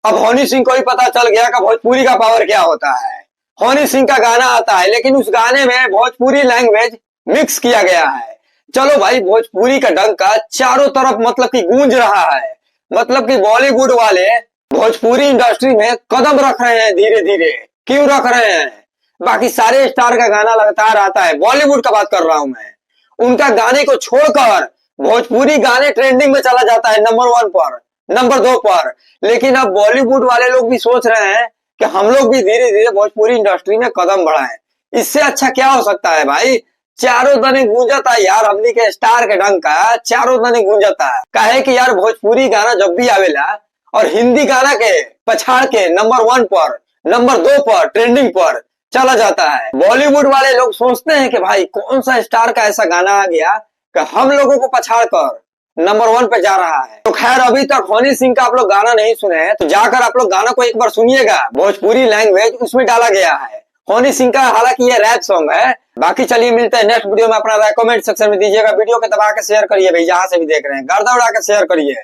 अब हनी सिंह को भी पता चल गया कि भोजपुरी का पावर क्या होता है। हनी सिंह का गाना आता है लेकिन उस गाने में भोजपुरी लैंग्वेज मिक्स किया गया है। चलो भाई, भोजपुरी का डंका चारों तरफ मतलब कि गूंज रहा है। मतलब कि बॉलीवुड वाले भोजपुरी इंडस्ट्री में कदम रख रहे हैं धीरे धीरे। क्यों रख रहे हैं? बाकी सारे स्टार का गाना लगातार आता है, बॉलीवुड का बात कर रहा हूं मैं। उनका गाने को छोड़कर भोजपुरी गाने ट्रेंडिंग में चला जाता है नंबर 1 पर, नंबर 2 पर। लेकिन अब बॉलीवुड वाले लोग भी सोच रहे हैं कि हम लोग भी धीरे धीरे भोजपुरी इंडस्ट्री में कदम बढ़ाएं। इससे अच्छा क्या हो सकता है भाई? चारों तने गूंजता है यार, हमनी के स्टार के डंका चारों तने गूंजता है। काहे कि यार भोजपुरी गाना जब भी आवेला और हिंदी गाना के पछाड़ के नंबर 1 पर, नंबर 2 पर, ट्रेंडिंग पर चला जाता है। बॉलीवुड वाले लोग सोचते हैं कि भाई कौन सा स्टार का ऐसा गाना आ गया कि हम लोगों को पछाड़ कर नंबर 1 पे जा रहा है। तो खैर, अभी तक हनी सिंह का आप लोग गाना नहीं सुने हैं तो जाकर आप लोग गाना को एक बार सुनिएगा। भोजपुरी लैंग्वेज उसमें डाला गया है हनी सिंह का, हालांकि ये रैप सॉन्ग है। बाकी चलिए मिलते हैं नेक्स्ट वीडियो में। अपना राय कमेंट सेक्शन में दीजिएगा, वीडियो के दबा के शेयर करिए भाई, जहां से भी देख रहे हैं गर्दा उड़ा के शेयर करिए।